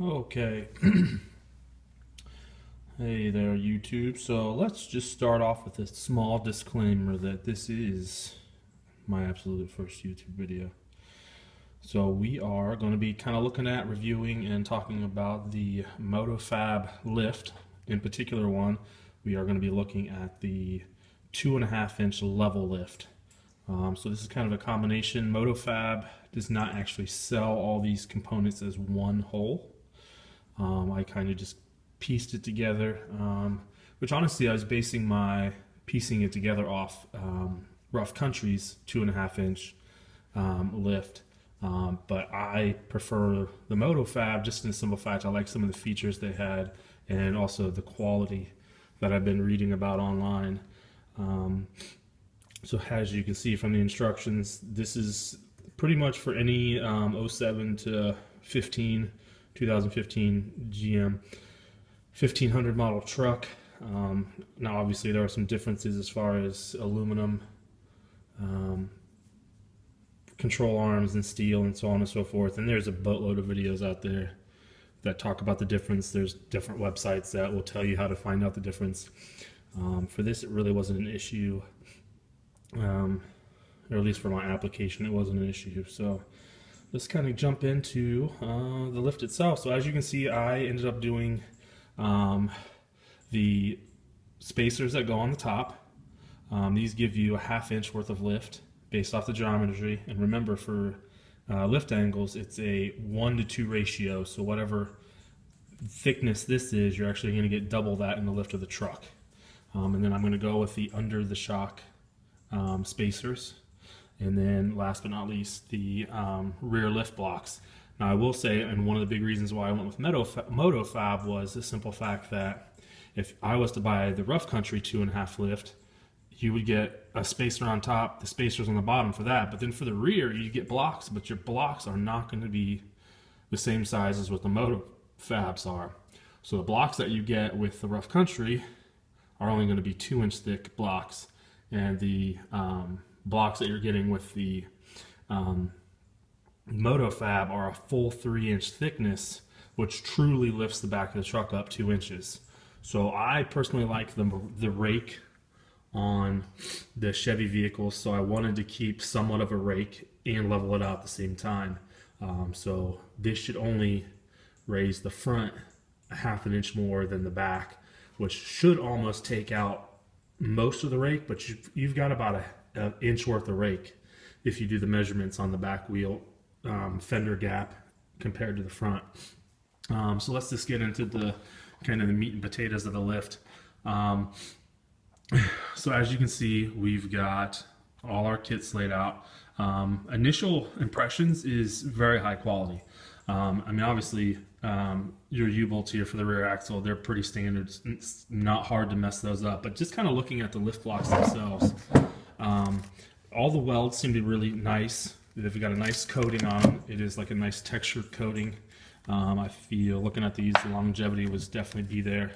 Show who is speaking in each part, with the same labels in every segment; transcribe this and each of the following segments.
Speaker 1: Okay. Hey there, YouTube. So let's just start off with a small disclaimer that this is my absolute first YouTube video. So we are going to be kind of looking at reviewing and talking about the Motofab lift. In particular one, we are going to be looking at the 2.5-inch level lift. So this is kind of a combination. Motofab does not actually sell all these components as one whole. I kind of just pieced it together, which honestly I was basing my piecing it together off Rough Country's 2.5-inch lift. But I prefer the Motofab just in the simple fact I like some of the features they had and also the quality that I've been reading about online. So as you can see from the instructions, this is pretty much for any 07 to 2015 GM 1500 model truck. Now obviously there are some differences as far as aluminum control arms and steel and so on and so forth, and there's a boatload of videos out there that talk about the difference. There's different websites that will tell you how to find out the difference. For this it really wasn't an issue, or at least for my application it wasn't an issue. So let's kind of jump into the lift itself. So as you can see, I ended up doing the spacers that go on the top. These give you a 1/2 inch worth of lift based off the geometry, and remember for lift angles it's a 1:2 ratio, so whatever thickness this is, you're actually going to get double that in the lift of the truck. And then I'm going to go with the under the shock spacers, and then last but not least the rear lift blocks. Now I will say, and one of the big reasons why I went with Motofab was the simple fact that if I was to buy the Rough Country 2.5 lift, you would get a spacer on top, the spacers on the bottom for that, but then for the rear you get blocks, but your blocks are not going to be the same size as what the Motofabs are. So the blocks that you get with the Rough Country are only going to be 2-inch thick blocks, and the blocks that you're getting with the Motofab are a full 3-inch thickness, which truly lifts the back of the truck up 2 inches. So I personally like the rake on the Chevy vehicles, so I wanted to keep somewhat of a rake and level it out at the same time. So this should only raise the front a 1/2 inch more than the back, which should almost take out most of the rake, but you've got about an inch worth of rake if you do the measurements on the back wheel fender gap compared to the front. So let's just get into the kind of the meat and potatoes of the lift. So as you can see, we've got all our kits laid out. Initial impressions is very high quality. I mean, obviously your U-bolts here for the rear axle, they're pretty standard. It's not hard to mess those up, but just kind of looking at the lift blocks themselves, all the welds seem to be really nice. They've got a nice coating on them. It is like a nice textured coating. I feel looking at these, the longevity was definitely be there.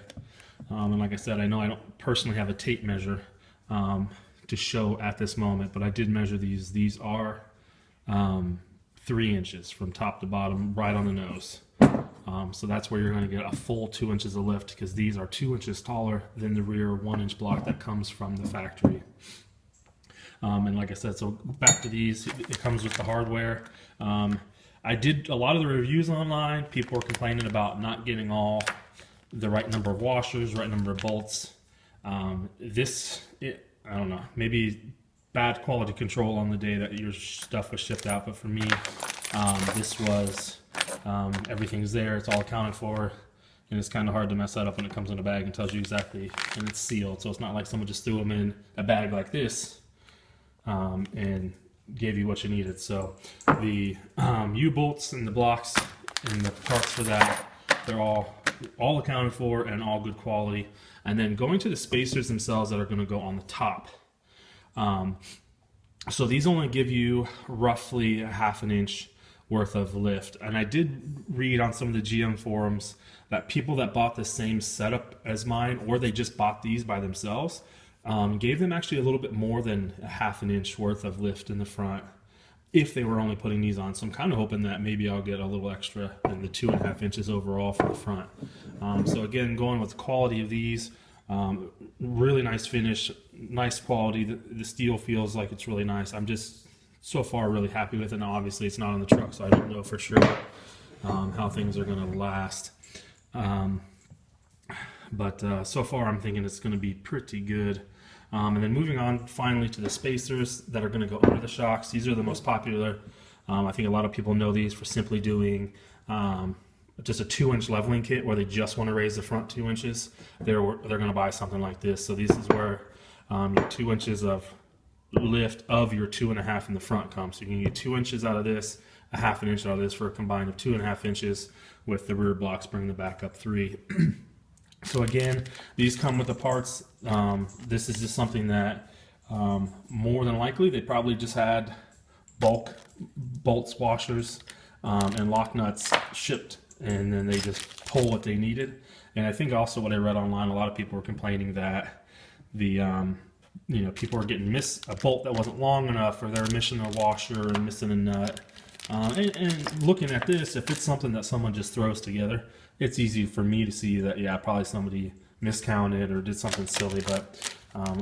Speaker 1: And like I said, I know I don't personally have a tape measure to show at this moment, but I did measure these. These are 3 inches from top to bottom, right on the nose. So that's where you're going to get a full 2 inches of lift, because these are 2 inches taller than the rear 1-inch block that comes from the factory. And like I said, so back to these, it comes with the hardware. I did a lot of the reviews online. People were complaining about not getting all the right number of washers, right number of bolts. I don't know, maybe bad quality control on the day that your stuff was shipped out, but for me, this was, everything's there, it's all accounted for, and it's kind of hard to mess that up when it comes in a bag and tells you exactly, and it's sealed, so it's not like someone just threw them in a bag like this and gave you what you needed. So the U-bolts and the blocks and the parts for that, they're all accounted for and all good quality. And then going to the spacers themselves that are going to go on the top. So these only give you roughly a 1/2 inch worth of lift. And I did read on some of the GM forums that people that bought the same setup as mine, or they just bought these by themselves, gave them actually a little bit more than a 1/2 inch worth of lift in the front. if they were only putting these on. So I'm kind of hoping that maybe I'll get a little extra in the 2.5 inches overall for the front. So again, going with the quality of these, really nice finish, nice quality. The steel feels like it's really nice. I'm just so far really happy with it. Now obviously it's not on the truck, so I don't know for sure how things are going to last. But so far I'm thinking it's going to be pretty good. And then moving on finally to the spacers that are going to go under the shocks. These are the most popular. I think a lot of people know these for simply doing just a 2-inch leveling kit where they just want to raise the front 2 inches. They're going to buy something like this. So this is where your 2 inches of lift of your 2.5 in the front comes. So you can get 2 inches out of this, a 1/2 inch out of this for a combined of 2.5 inches, with the rear blocks bringing the back up 3. So again, these come with the parts. This is just something that more than likely they probably just had bulk bolts, washers, and lock nuts shipped, and then they just pull what they needed. And I think also what I read online, a lot of people were complaining that the people were getting a bolt that wasn't long enough, or they were missing a washer and missing a nut. And looking at this, if it's something that someone just throws together, it's easy for me to see that, yeah, probably somebody miscounted or did something silly. But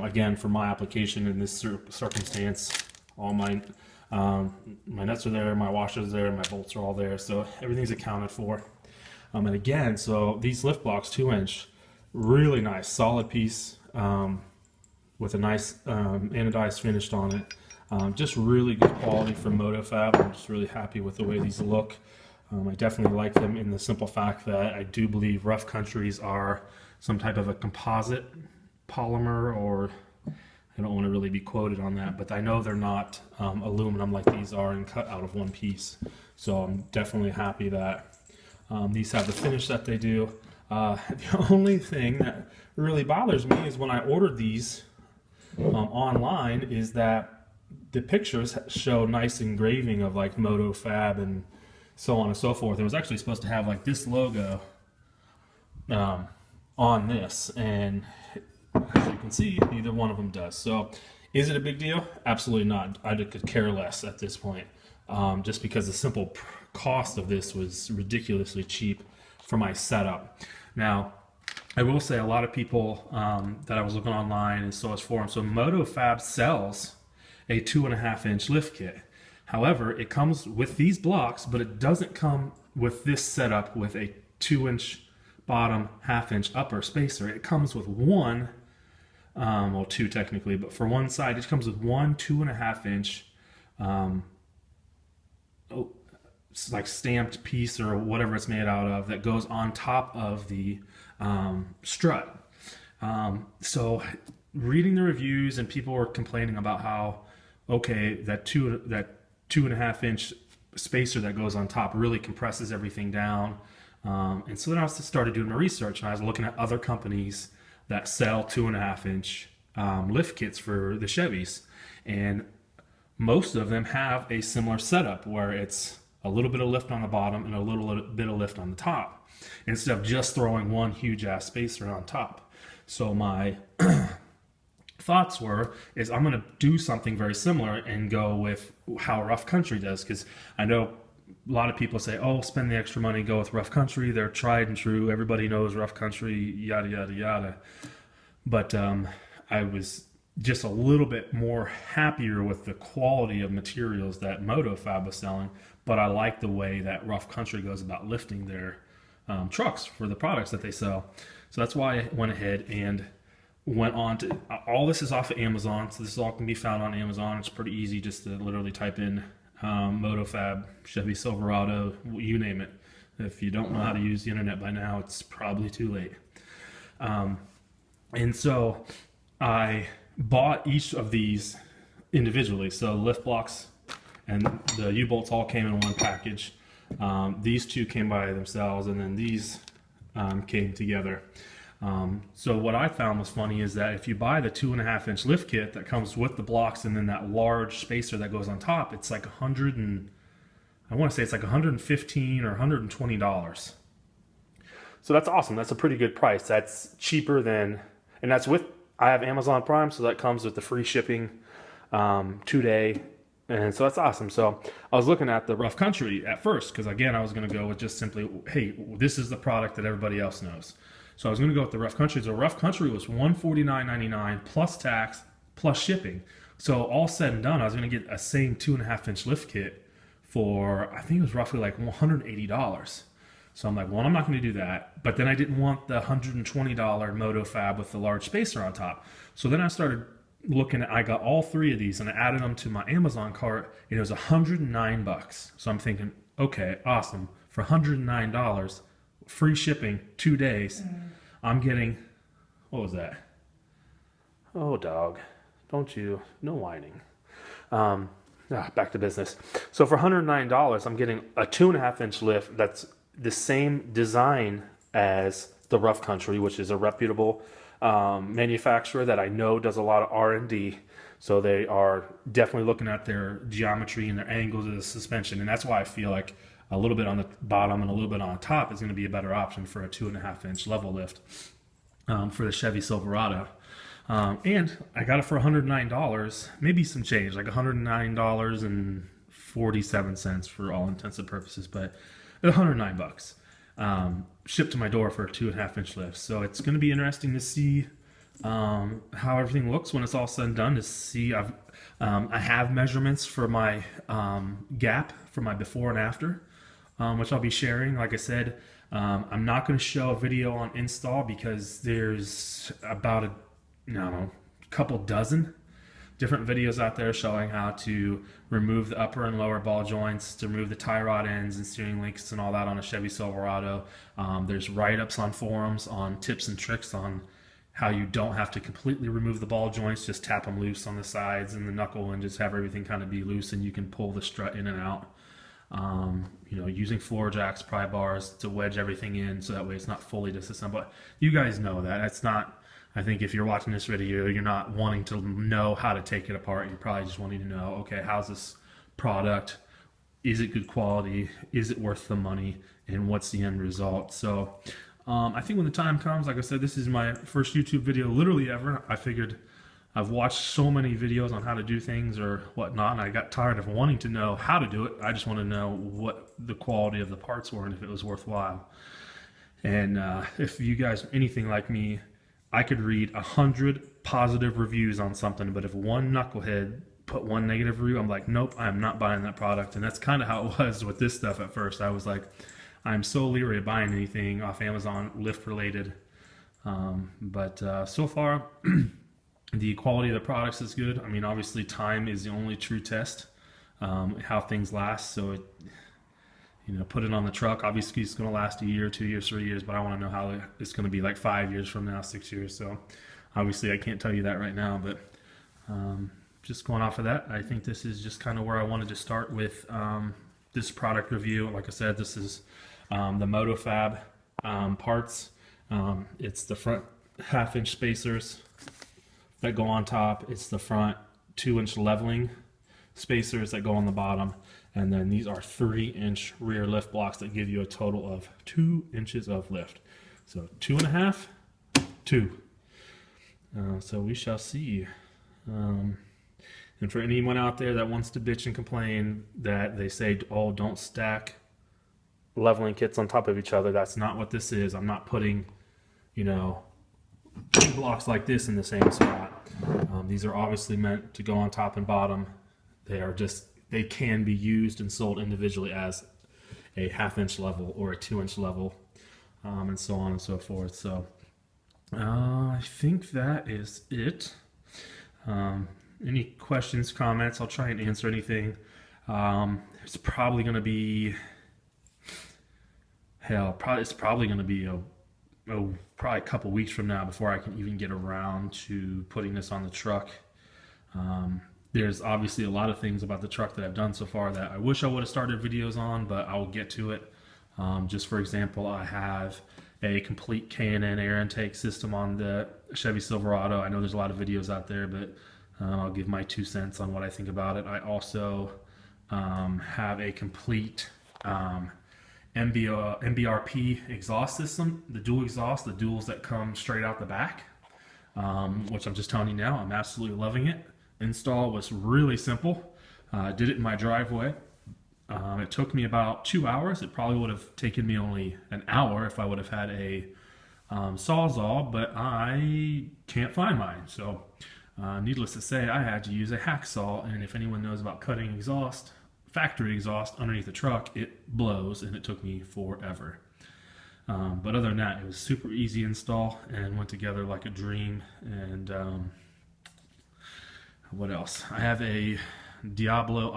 Speaker 1: again, for my application in this circumstance, all my nuts are there, my washer's there, my bolts are all there, so everything's accounted for. And again, so these lift blocks, 2-inch, really nice, solid piece with a nice anodized finish on it. Just really good quality from Motofab. I'm just really happy with the way these look. I definitely like them in the simple fact that I do believe rough countries are some type of a composite polymer, or I don't want to really be quoted on that, but I know they're not aluminum like these are and cut out of one piece. So I'm definitely happy that these have the finish that they do. The only thing that really bothers me is when I ordered these online is that the pictures show nice engraving of like Motofab and so on and so forth. It was actually supposed to have like this logo on this, and as you can see, neither one of them does. So is it a big deal? Absolutely not. I could care less at this point, just because the simple cost of this was ridiculously cheap for my setup. Now, I will say a lot of people that I was looking online and saw as forums, so Motofab sells a 2.5-inch lift kit. However, it comes with these blocks, but it doesn't come with this setup with a 2-inch bottom, 1/2-inch upper spacer. It comes with one, well, 2 technically, but for one side, it comes with one 2.5-inch like stamped piece or whatever it's made out of that goes on top of the strut. So reading the reviews, and people were complaining about how, okay, that 2.5-inch spacer that goes on top really compresses everything down. And so then I started doing my research, and I was looking at other companies that sell 2.5-inch lift kits for the Chevys, and most of them have a similar setup where it's a little bit of lift on the bottom and a little bit of lift on the top, instead of just throwing one huge ass spacer on top. So my thoughts is I'm going to do something very similar and go with how Rough Country does, because I know a lot of people say, oh, spend the extra money, go with Rough Country, they're tried and true, everybody knows Rough Country, yada yada yada. But I was just a little bit more happier with the quality of materials that Motofab was selling, but I like the way that Rough Country goes about lifting their trucks for the products that they sell. So that's why I went ahead and went on to, all this is off of Amazon, so this all can be found on Amazon. It's pretty easy just to literally type in Motofab, Chevy Silverado, you name it. If you don't know how to use the internet by now, it's probably too late. And so I bought each of these individually. So lift blocks and the U-bolts all came in one package. These two came by themselves, and then these came together. So what I found was funny is that if you buy the 2.5-inch lift kit that comes with the blocks and then that large spacer that goes on top, it's like I want to say it's like $115 or $120. So that's awesome. That's a pretty good price. That's cheaper than, and that's with, I have Amazon Prime, so that comes with the free shipping, 2-day And so that's awesome. So I was looking at the rough country at first because, again, I was going to go with just simply, hey, this is the product that everybody else knows. So I was going to go with the rough country. So rough country was $149.99 plus tax plus shipping. So all said and done, I was going to get a same 2.5-inch lift kit for, I think it was roughly like $180. So I'm like, well, I'm not going to do that. But then I didn't want the $120 Motofab with the large spacer on top. So then I started looking at, I got all three of these and I added them to my Amazon cart, and it was $109. So I'm thinking, okay, awesome. For $109, free shipping, 2 days, I'm getting, what was that? Oh, dog, don't you, no whining. Back to business. So for $109, I'm getting a 2.5-inch lift that's the same design as the Rough Country, which is a reputable manufacturer that I know does a lot of R&D. So they are definitely looking at their geometry and their angles of the suspension. And that's why I feel like a little bit on the bottom and a little bit on the top is going to be a better option for a 2.5-inch level lift for the Chevy Silverado. And I got it for $109, maybe some change, like $109.47 for all intents and purposes, but $109. Shipped to my door for a 2.5-inch lift. So it's going to be interesting to see how everything looks when it's all said and done. To see, I have measurements for my gap for my before and after, which I'll be sharing. Like I said, I'm not going to show a video on install because there's about a couple dozen different videos out there showing how to remove the upper and lower ball joints, to remove the tie rod ends and steering links and all that on a Chevy Silverado. There's write-ups on forums on tips and tricks on how you don't have to completely remove the ball joints, just tap them loose on the sides and the knuckle and just have everything kind of be loose, and you can pull the strut in and out. Using floor jacks, pry bars to wedge everything in so that way it's not fully disassembled. You guys know that. It's not, I think if you're watching this video, you're not wanting to know how to take it apart. You're probably just wanting to know, okay, how's this product? Is it good quality? Is it worth the money? And what's the end result? So I think when the time comes, like I said, this is my first YouTube video literally ever. I figured I've watched so many videos on how to do things or whatnot, and I got tired of wanting to know how to do it. I just want to know what the quality of the parts were and if it was worthwhile. And if you guys are anything like me, I could read 100 positive reviews on something, but if one knucklehead put one negative review, I'm like, nope, I'm not buying that product. And that's kind of how it was with this stuff at first. I was like, I'm so leery of buying anything off Amazon lift related. But so far, the quality of the products is good. I mean, obviously time is the only true test, how things last. So put it on the truck. Obviously, it's going to last a year, 2 years, 3 years, but I want to know how it's going to be like 5 years from now, 6 years. So obviously, I can't tell you that right now, but just going off of that, I think this is just kind of where I wanted to start with this product review. Like I said, this is the Motofab parts. It's the front 1/2-inch spacers that go on top. It's the front 2-inch leveling spacers that go on the bottom. And then these are 3-inch rear lift blocks that give you a total of 2 inches of lift. So 2.5, 2. So we shall see. And for anyone out there that wants to bitch and complain that they say, oh, don't stack leveling kits on top of each other, that's not what this is. I'm not putting, blocks like this in the same spot. These are obviously meant to go on top and bottom. They can be used and sold individually as a 1/2-inch level or a 2-inch level, and so on and so forth. So I think that is it. Any questions, comments? I'll try and answer anything. It's probably going to be it's probably going to be probably a couple weeks from now before I can even get around to putting this on the truck. There's obviously a lot of things about the truck that I've done so far that I wish I would have started videos on, but I will get to it. Just for example, I have a complete K&N air intake system on the Chevy Silverado. I know there's a lot of videos out there, but I'll give my 2 cents on what I think about it. I also have a complete MBRP exhaust system, the dual exhaust, the duals that come straight out the back, which I'm just telling you now, I'm absolutely loving it. Install was really simple. Did it in my driveway. It took me about 2 hours. It probably would have taken me only an hour if I would have had a Sawzall, but I can't find mine. So needless to say, I had to use a hacksaw, and if anyone knows about cutting exhaust, factory exhaust underneath the truck, it blows, and it took me forever. But other than that, it was super easy install and went together like a dream. And what else? I have a Diablo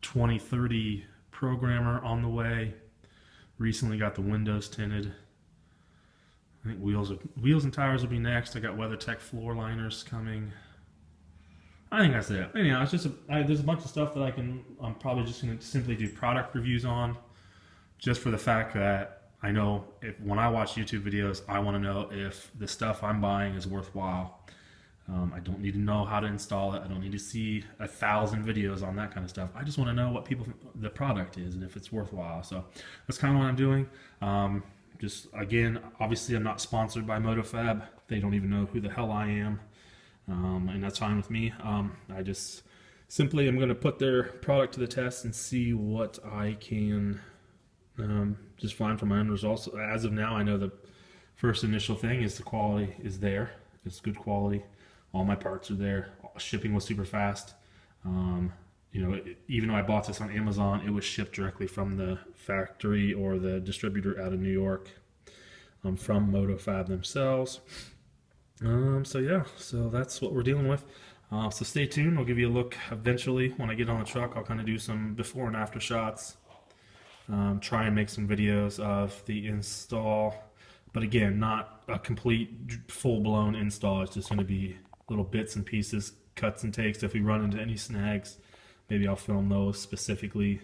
Speaker 1: i2030 programmer on the way. Recently got the windows tinted. I think wheels and tires will be next. I got WeatherTech floor liners coming. I think that's it. Anyhow, it's just there's a bunch of stuff that I'm probably just going to simply do product reviews on, just for the fact that I know when I watch YouTube videos, I want to know if the stuff I'm buying is worthwhile. I don't need to know how to install it. I don't need to see 1,000 videos on that kind of stuff. I just want to know what the product is and if it's worthwhile. So that's kind of what I'm doing. Just again, obviously I'm not sponsored by Motofab. They don't even know who the hell I am. And that's fine with me. I just simply am going to put their product to the test and see what I can just find from my own results. As of now, I know the first initial thing is the quality is there. It's good quality. All my parts are there. Shipping was super fast. You know, even though I bought this on Amazon, it was shipped directly from the factory or the distributor out of New York, from Motofab themselves. So yeah, so that's what we're dealing with. So stay tuned. I'll give you a look eventually when I get on the truck. I'll kind of do some before and after shots. Try and make some videos of the install, but again, not a complete full-blown install. It's just going to be little bits and pieces, cuts and takes. If we run into any snags, maybe I'll film those specifically,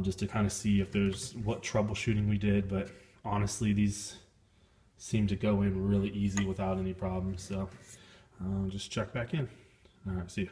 Speaker 1: just to kind of see if there's what troubleshooting we did. But honestly, these seem to go in really easy without any problems. So just check back in. All right, see you.